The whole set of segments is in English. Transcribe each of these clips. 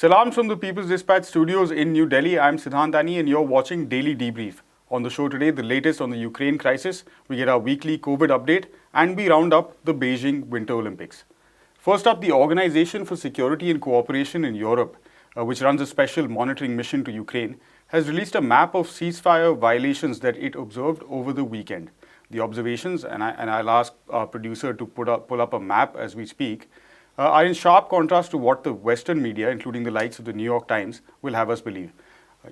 Salams from the People's Dispatch studios in New Delhi. I'm Siddhantani and you're watching Daily Debrief. On the show today, the latest on the Ukraine crisis, we get our weekly COVID update and we round up the Beijing Winter Olympics. First up, the Organization for Security and Cooperation in Europe, which runs a special monitoring mission to Ukraine, has released a map of ceasefire violations that it observed over the weekend. The observations, and I'll ask our producer to pull up a map as we speak, are in sharp contrast to what the Western media, including the likes of the New York Times, will have us believe.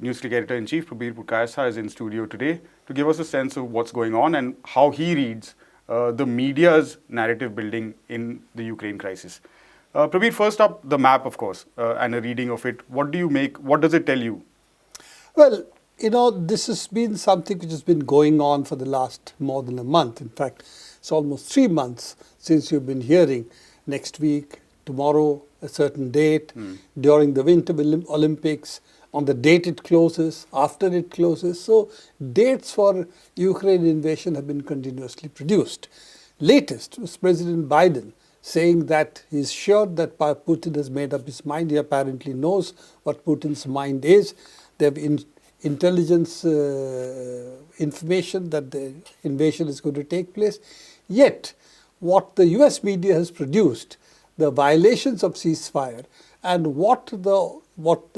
Newsclick Editor-in-Chief Prabir Purkayastha is in studio today to give us a sense of what's going on and how he reads the media's narrative building in the Ukraine crisis. Prabir, first up, the map, of course, and a reading of it. What do you make? What does it tell you? Well, this has been something which has been going on for the last more than a month. In fact, it's almost 3 months since you've been hearing next week, tomorrow, a certain date, during the Winter Olympics, on the date it closes, after it closes. So dates for Ukraine invasion have been continuously produced. Latest was President Biden saying that he's sure that Putin has made up his mind. He apparently knows what Putin's mind is. They have intelligence information that the invasion is going to take place. Yet, what the US media has produced, the violations of ceasefire, and what the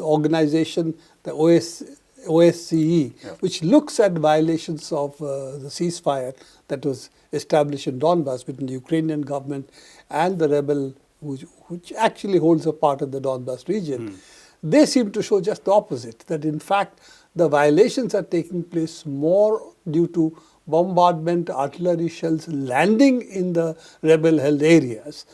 organization, the OSCE, which looks at violations of the ceasefire that was established in Donbass between the Ukrainian government and the rebel, which actually holds a part of the Donbass region, they seem to show just the opposite, that in fact the violations are taking place more due to bombardment, artillery shells landing in the rebel-held areas,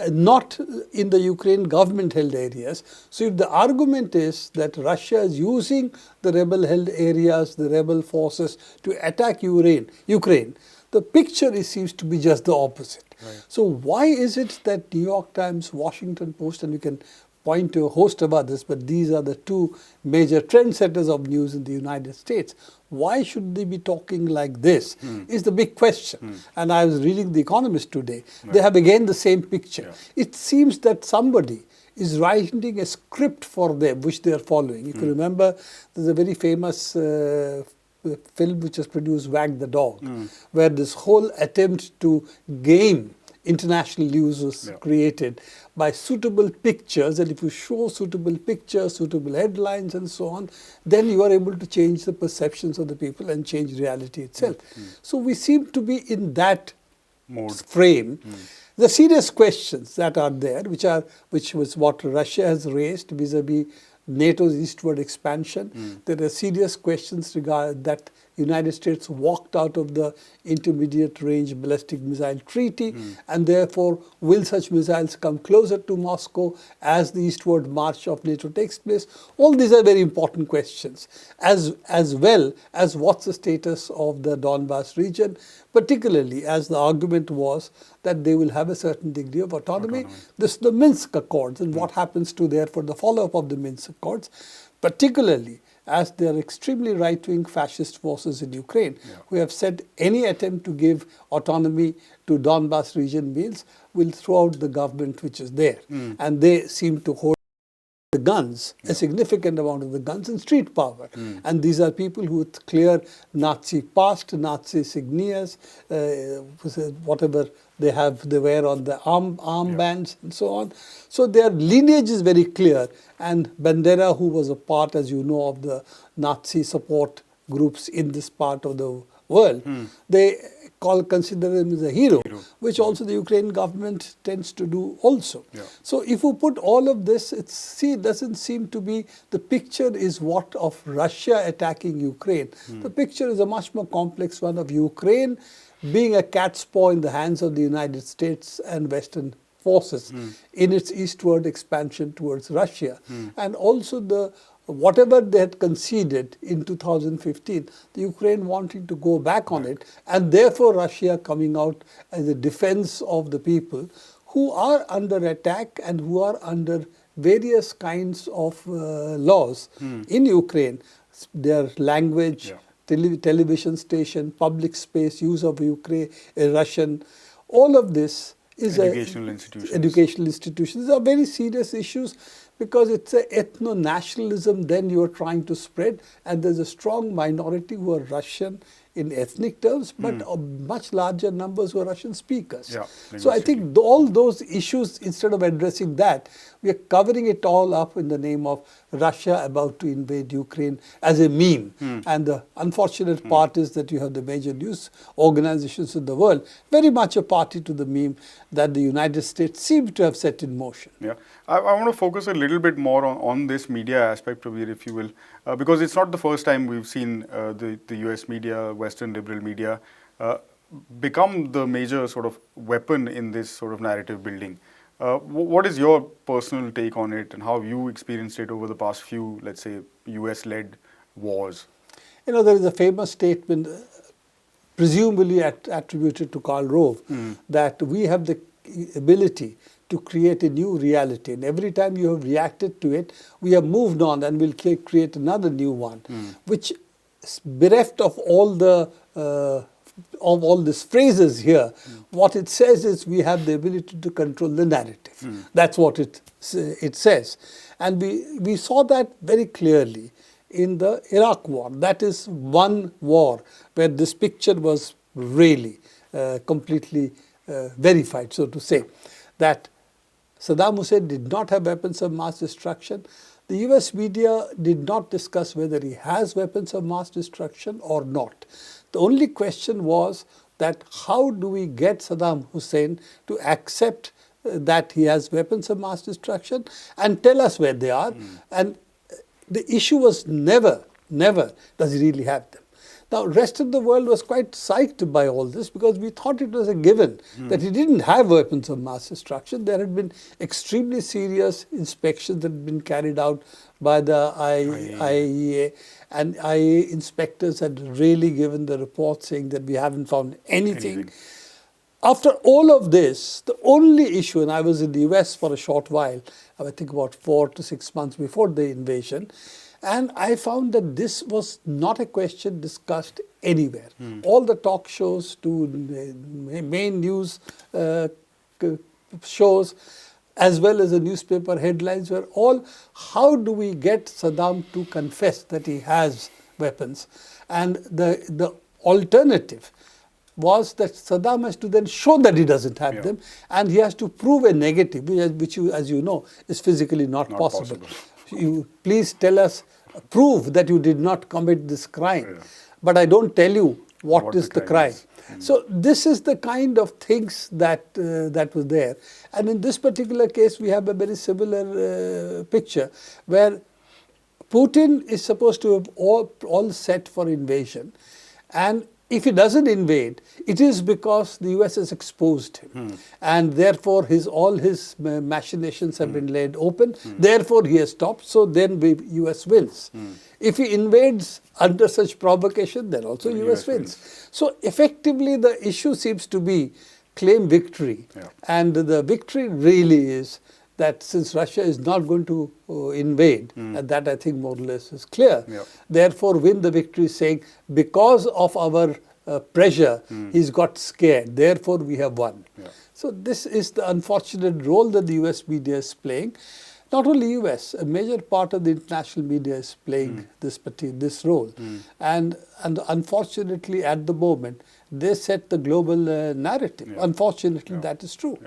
not in the Ukraine government-held areas. So if the argument is that Russia is using the rebel-held areas, the rebel forces to attack Ukraine, the picture seems to be just the opposite. Right. So why is it that New York Times, Washington Post, and we can point to a host of others, but these are the two major trendsetters of news in the United States. Why should they be talking like this is the big question. And I was reading The Economist today. Right. They have again the same picture. Yeah. It seems that somebody is writing a script for them, which they are following. If you remember, there's a very famous film which was produced, Wag the Dog, where this whole attempt to game international news was created by suitable pictures, and if you show suitable pictures, suitable headlines and so on, then you are able to change the perceptions of the people and change reality itself. So we seem to be in that frame. The serious questions that are there, which was what Russia has raised vis-a-vis NATO's eastward expansion. There are serious questions regarding that United States walked out of the Intermediate Range Ballistic Missile Treaty, and therefore will such missiles come closer to Moscow as the eastward march of NATO takes place? All these are very important questions, as well as what's the status of the Donbass region, particularly as the argument was that they will have a certain degree of autonomy. This is the Minsk Accords and what happens to therefore the follow-up of the Minsk Accords, particularly as they are extremely right-wing fascist forces in Ukraine, who have said any attempt to give autonomy to Donbass region means will throw out the government which is there. And they seem to hold the guns, a significant amount of the guns, and street power. And these are people who with clear Nazi past, Nazi signias, whatever they wear on the armbands and so on. So their lineage is very clear. And Bandera, who was a part, as you know, of the Nazi support groups in this part of the world, they consider him as a hero, which also the Ukraine government tends to do also. So if you put all of this, it doesn't seem to be, the picture is what of Russia attacking Ukraine. The picture is a much more complex one of Ukraine being a cat's paw in the hands of the United States and Western forces in its eastward expansion towards Russia. And also whatever they had conceded in 2015, the Ukraine wanting to go back on it, and therefore Russia coming out as a defense of the people who are under attack and who are under various kinds of laws in Ukraine. Their language, television station, public space, use of Russian, all of this is educational institutions. Educational institutions. These are very serious issues because it's a ethno-nationalism then you are trying to spread, and there's a strong minority who are Russian in ethnic terms, but much larger numbers who are Russian speakers. Yeah, so I think all those issues, instead of addressing that, we are covering it all up in the name of Russia about to invade Ukraine as a meme. And the unfortunate part is that you have the major news organizations in the world very much a party to the meme that the United States seems to have set in motion. Yeah, I want to focus a little bit more on this media aspect, Prabir, if you will, because it's not the first time we've seen the US media, Western liberal media, become the major sort of weapon in this sort of narrative building. What is your personal take on it, and how have you experienced it over the past few, let's say, US-led wars? You know, there is a famous statement, presumably attributed to Karl Rove, that we have the ability to create a new reality, and every time you have reacted to it, we have moved on and will create another new one, which is bereft of all the of all these phrases here. What it says is we have the ability to control the narrative. That's what it says, and we saw that very clearly in the Iraq war. That is one war where this picture was really completely verified, so to say, that Saddam Hussein did not have weapons of mass destruction. The US media did not discuss whether he has weapons of mass destruction or not. The only question was that how do we get Saddam Hussein to accept that he has weapons of mass destruction and tell us where they are. And the issue was never does he really have them. Now, rest of the world was quite psyched by all this because we thought it was a given that he didn't have weapons of mass destruction. There had been extremely serious inspections that had been carried out by the IAEA, and IAEA inspectors had really given the report saying that we haven't found anything. After all of this, the only issue, and I was in the US for a short while, I think about 4 to 6 months before the invasion, and I found that this was not a question discussed anywhere. All the talk shows to main news shows, as well as the newspaper headlines, were all, how do we get Saddam to confess that he has weapons? And the alternative was that Saddam has to then show that he doesn't have them, and he has to prove a negative, which as you know, is physically not possible. You please tell us, prove that you did not commit this crime, but I don't tell you what is the crime. So this is the kind of things that was there. And in this particular case, we have a very similar picture where Putin is supposed to have all set for invasion, and if he doesn't invade, it is because the US has exposed him, and therefore all his machinations have been laid open. Therefore, he has stopped. So then the US wins. If he invades under such provocation, then also US wins. So effectively, the issue seems to be claim victory, and the victory really is that since Russia is not going to invade, and that I think more or less is clear, therefore win the victory saying, because of our pressure, he's got scared, therefore we have won. So this is the unfortunate role that the US media is playing. Not only US, a major part of the international media is playing this role. And unfortunately, at the moment, they set the global narrative. Unfortunately, that is true.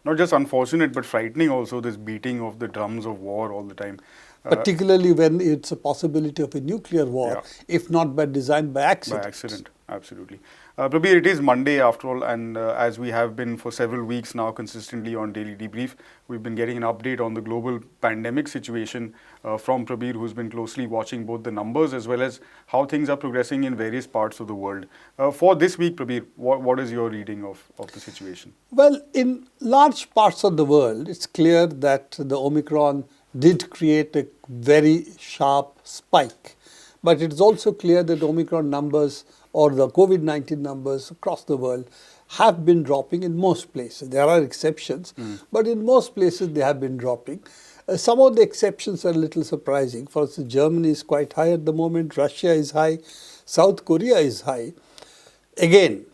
Not just unfortunate, but frightening also, this beating of the drums of war all the time. Particularly when it's a possibility of a nuclear war, if not by design, by accident. By accident, absolutely. Prabir, it is Monday after all, and as we have been for several weeks now consistently on Daily Debrief, we've been getting an update on the global pandemic situation from Prabir, who's been closely watching both the numbers as well as how things are progressing in various parts of the world. For this week, Prabir, what is your reading of the situation? Well, in large parts of the world, it's clear that the Omicron did create a very sharp spike. But it's also clear that Omicron numbers or the COVID-19 numbers across the world have been dropping in most places. There are exceptions, but in most places they have been dropping. Some of the exceptions are a little surprising. For instance, Germany is quite high at the moment, Russia is high, South Korea is high. Again,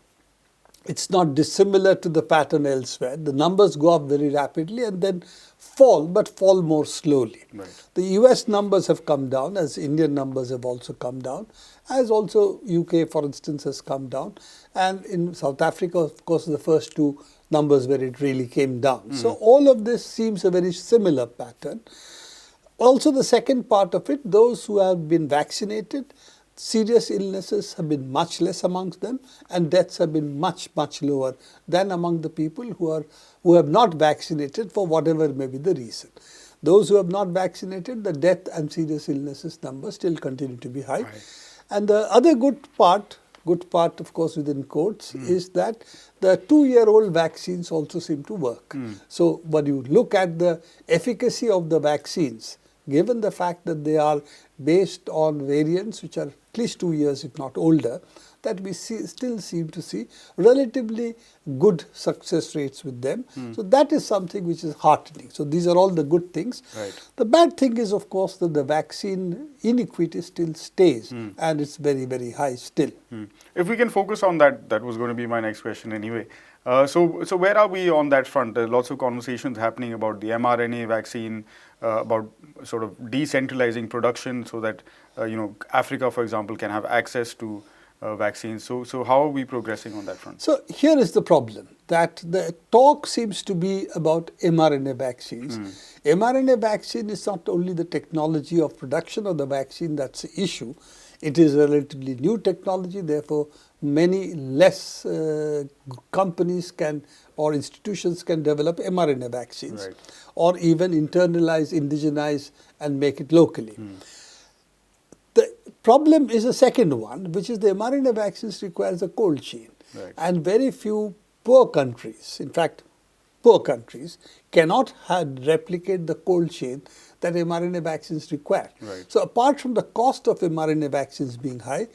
it's not dissimilar to the pattern elsewhere. The numbers go up very rapidly and then fall, but fall more slowly. Right. The US numbers have come down, as Indian numbers have also come down, as also UK, for instance, has come down. And in South Africa, of course, the first two numbers where it really came down. So all of this seems a very similar pattern. Also, the second part of it, those who have been vaccinated, serious illnesses have been much less amongst them, and deaths have been much, much lower than among the people who have not vaccinated for whatever may be the reason. Those who have not vaccinated, the death and serious illnesses numbers still continue to be high. Right. And the other good part of course within quotes, is that the 2-year-old vaccines also seem to work. So when you look at the efficacy of the vaccines, given the fact that they are based on variants which are at least 2 years, if not older, that we still seem to see relatively good success rates with them. So that is something which is heartening. So these are all the good things. Right. The bad thing is, of course, that the vaccine inequity still stays, and it's very, very high still. If we can focus on that, that was going to be my next question anyway. So where are we on that front? There are lots of conversations happening about the mRNA vaccine, about sort of decentralizing production so that Africa, for example, can have access to vaccines. So how are we progressing on that front? So here is the problem, that the talk seems to be about mRNA vaccines. mRNA vaccine is not only the technology of production of the vaccine that's the issue. It is a relatively new technology, therefore many less companies can or institutions can develop mRNA vaccines, Right. or even internalize, indigenize and make it locally. The problem is a second one, which is the mRNA vaccines requires a cold chain. Right. And very few poor countries, in fact, poor countries cannot replicate the cold chain that mRNA vaccines require. Right. So apart from the cost of mRNA vaccines being high,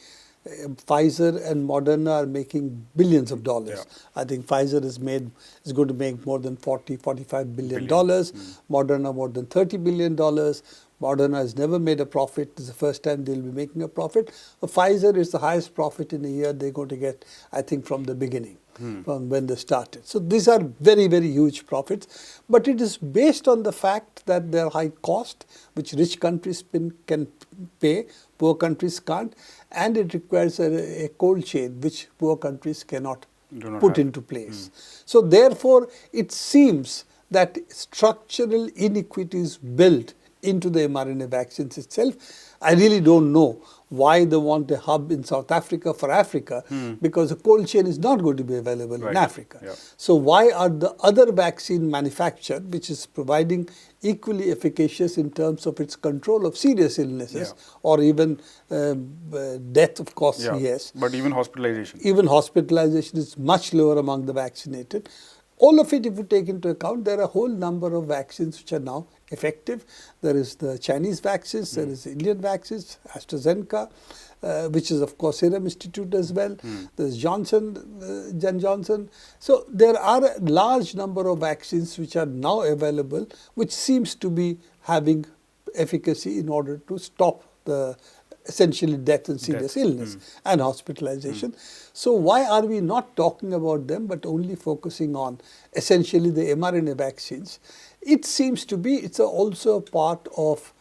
Pfizer and Moderna are making billions of dollars. Yeah. I think Pfizer is going to make more than $45 billion. Moderna more than $30 billion. Moderna has never made a profit. This is the first time they'll be making a profit. Pfizer is the highest profit in a year they're going to get, I think, from the beginning, from when they started. So these are very, very huge profits. But it is based on the fact that they're high cost, which rich countries can pay, poor countries can't. And it requires a cold chain, which poor countries cannot put into place. So therefore, it seems that structural inequities built into the mRNA vaccines itself. I really don't know why they want a hub in South Africa for Africa, because a cold chain is not going to be available in Africa. Yeah. So why are the other vaccine manufactured, which is providing equally efficacious in terms of its control of serious illnesses, or even death, of course, yes. But even hospitalization. Even hospitalization is much lower among the vaccinated. All of it, if you take into account, there are a whole number of vaccines which are now effective. There is the Chinese vaccines, there is the Indian vaccines, AstraZeneca, which is of course Serum Institute as well. There's Johnson. So there are a large number of vaccines which are now available, which seems to be having efficacy in order to stop the essentially death and serious illness and hospitalization. So why are we not talking about them but only focusing on essentially the mRNA vaccines? It seems to be, it's also a part of,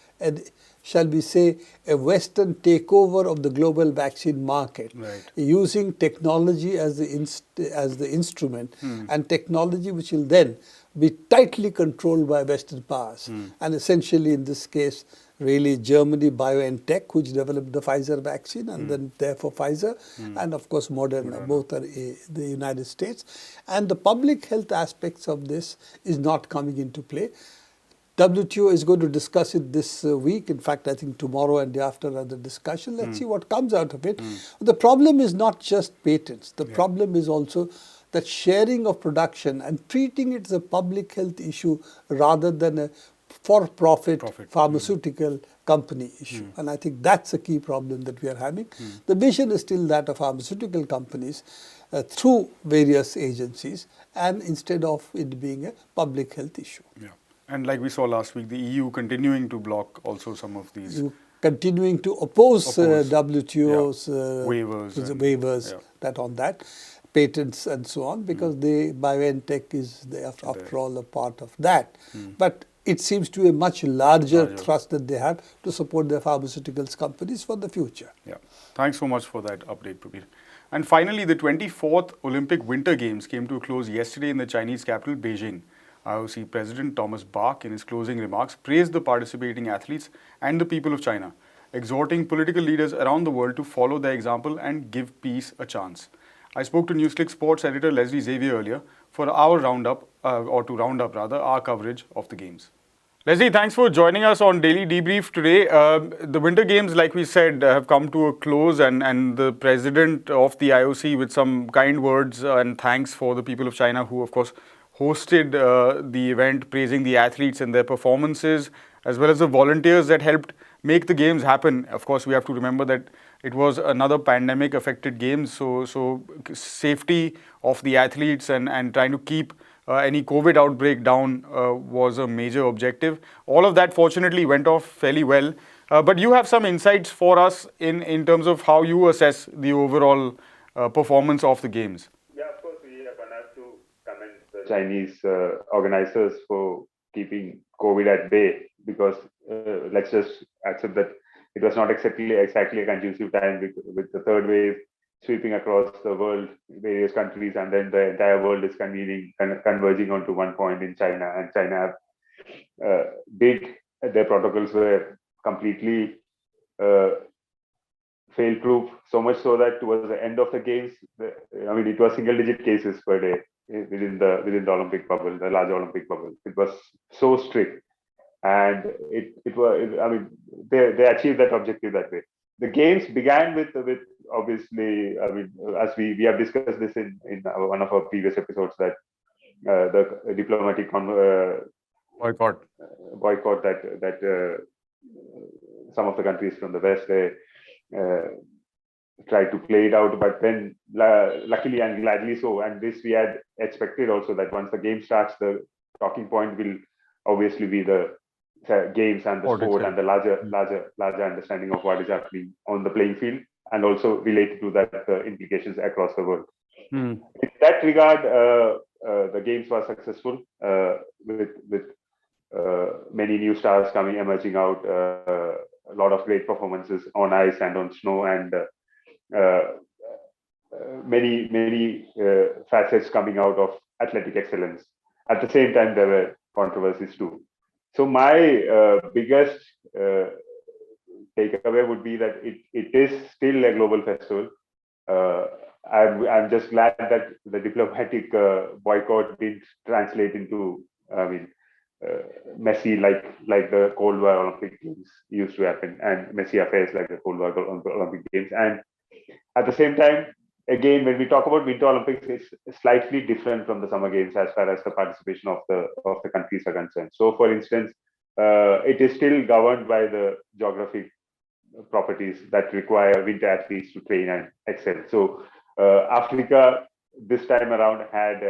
shall we say, a Western takeover of the global vaccine market, using technology as the instrument, and technology which will then be tightly controlled by Western powers. And essentially in this case, really Germany BioNTech, which developed the Pfizer vaccine, and then therefore Pfizer, and of course Moderna, both are the United States. And the public health aspects of this is not coming into play. WTO is going to discuss it this week. In fact, I think tomorrow and the after are the discussion. Let's see what comes out of it. The problem is not just patents. The problem is also that sharing of production and treating it as a public health issue rather than a for-profit pharmaceutical company issue. And I think that's a key problem that we are having. The vision is still that of pharmaceutical companies through various agencies, and instead of it being a public health issue. Yeah. And like we saw last week, the EU continuing to block also some of these. Continuing to oppose WTO's waivers, that on that, patents and so on, because BioNTech is after all a part of that. But it seems to be a much larger thrust that they have to support their pharmaceuticals companies for the future. Yeah. Thanks so much for that update, Prabir. And finally, the 24th Olympic Winter Games came to a close yesterday in the Chinese capital, Beijing. IOC President Thomas Bach, in his closing remarks, praised the participating athletes and the people of China, exhorting political leaders around the world to follow their example and give peace a chance. I spoke to NewsClick Sports editor Leslie Xavier earlier for our roundup, to round up rather, our coverage of the games. Leslie, thanks for joining us on Daily Debrief today. The Winter Games, like we said, have come to a close, and the president of the IOC, with some kind words and thanks for the people of China, who, of course, hosted the event, praising the athletes and their performances, as well as the volunteers that helped make the games happen. Of course, we have to remember that it was another pandemic-affected games, so safety of the athletes and trying to keep any COVID outbreak down was a major objective. All of that fortunately went off fairly well. But you have some insights for us in terms of how you assess the overall performance of the games. Yeah, of course, we are going to have to commend the Chinese organizers for keeping COVID at bay, because let's just accept that it was not exactly a conducive time with the third wave sweeping across the world, various countries, and then the entire world is converging onto one point in China. And China did their protocols were completely fail-proof, so much so that towards the end of the games, it was single-digit cases per day within the Olympic bubble, the large Olympic bubble. It was so strict, and they achieved that objective that way. The games began with obviously, as we have discussed this in one of our previous episodes, that the diplomatic boycott that some of the countries from the West, they tried to play it out, but then luckily and gladly so, and this we had expected also, that once the game starts, the talking point will obviously be the games and the sport and the larger understanding of what is happening on the playing field, and also related to that implications across the world. In that regard, the games were successful with many new stars emerging out, a lot of great performances on ice and on snow, and many facets coming out of athletic excellence. At the same time, there were controversies too. So my biggest takeaway would be that it is still a global festival. I'm just glad that the diplomatic boycott didn't translate into, messy like the Cold War Olympic Games used to happen, and messy affairs like the Cold War Olympic Games. And at the same time, again, when we talk about Winter Olympics, it's slightly different from the Summer Games as far as the participation of the countries are concerned. So, for instance, it is still governed by the geographic properties that require winter athletes to train and excel. So, Africa this time around had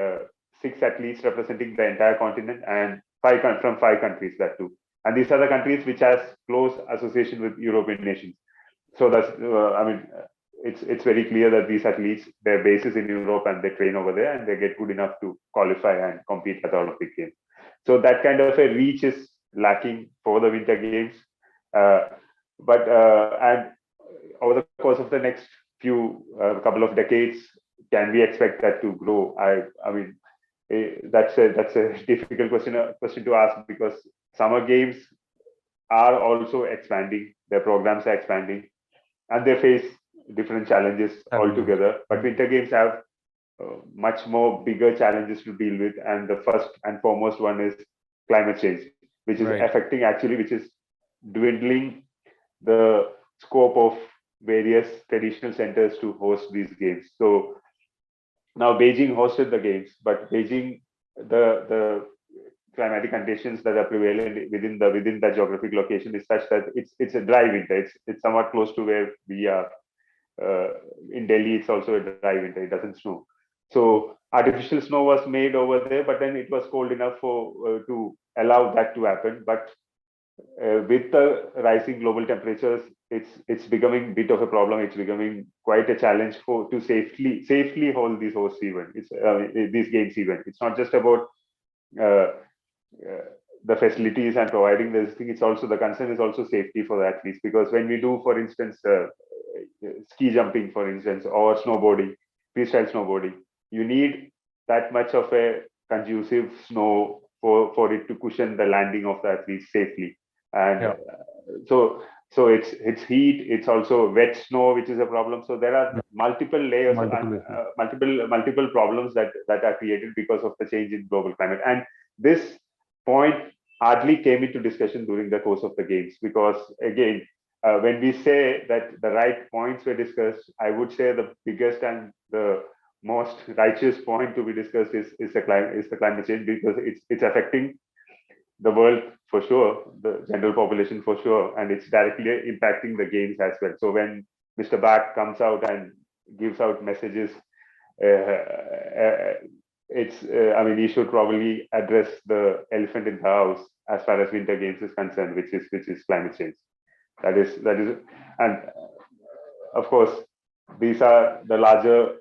6 athletes representing the entire continent, and from 5 countries, that too. And these are the countries which has close association with European nations. So that's, it's very clear that these athletes, their base is in Europe and they train over there and they get good enough to qualify and compete at the Olympic Games. So that kind of a reach is lacking for the Winter Games. And over the course of the next couple of decades, can we expect that to grow? That's a difficult question to ask, because Summer Games are also expanding, their programs are expanding, and they face different challenges altogether. But Winter Games have much more bigger challenges to deal with, and the first and foremost one is climate change, which is affecting, which is dwindling the scope of various traditional centers to host these games. So now Beijing hosted the games, but Beijing, the climatic conditions that are prevalent within the geographic location is such that it's a dry winter. It's somewhat close to where we are. In Delhi, it's also a dry winter. It doesn't snow. So artificial snow was made over there, but then it was cold enough to allow that to happen. But with the rising global temperatures, it's becoming a bit of a problem. It's becoming quite a challenge to safely hold these host events. These games event. It's not just about the facilities and providing this thing, it's also the concern is also safety for the athletes, because when we do, for instance, ski jumping, for instance, or snowboarding, freestyle snowboarding, you need that much of a conducive snow for it to cushion the landing of the athletes safely. And so it's heat, it's also wet snow, which is a problem. So there are multiple layers, multiple problems that are created because of the change in global climate. And this point hardly came into discussion during the course of the games, because again, when we say that the right points were discussed, I would say the biggest and the most righteous point to be discussed is the climate change, because it's affecting the world for sure, the general population for sure, and it's directly impacting the games as well. So when Mr. Bach comes out and gives out messages, I mean, he should probably address the elephant in the house as far as Winter Games is concerned, which is climate change. That is, and of course, these are the larger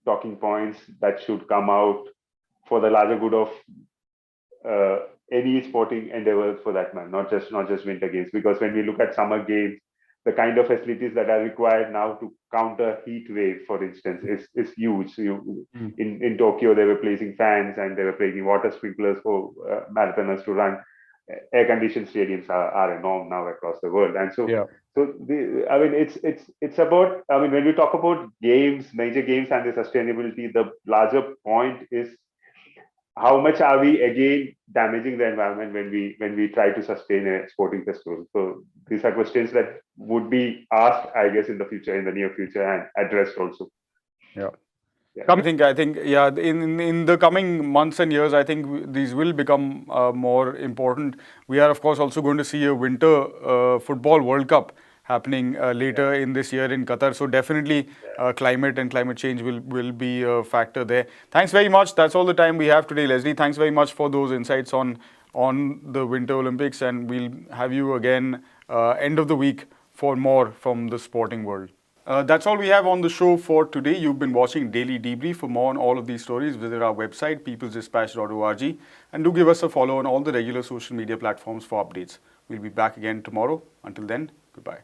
talking points that should come out for the larger good of any sporting endeavor, for that matter, not just Winter Games. Because when we look at summer games, the kind of facilities that are required now to counter heat wave, for instance, is huge. In Tokyo, they were placing fans and they were placing water sprinklers for marathoners to run. Air-conditioned stadiums are a norm now across the world, and so I mean, it's about, I mean, when we talk about games, major games, and the sustainability, the larger point is how much are we again damaging the environment when we try to sustain a sporting festival. So these are questions that would be asked, I guess, in the near future, and addressed also. I think, in the coming months and years, I think these will become more important. We are, of course, also going to see a Winter Football World Cup happening later in this year in Qatar. So definitely climate and climate change will be a factor there. Thanks very much. That's all the time we have today, Leslie. Thanks very much for those insights on the Winter Olympics, and we'll have you again end of the week for more from the sporting world. That's all we have on the show for today. You've been watching Daily Debrief. For more on all of these stories, visit our website, peoplesdispatch.org, and do give us a follow on all the regular social media platforms for updates. We'll be back again tomorrow. Until then, goodbye.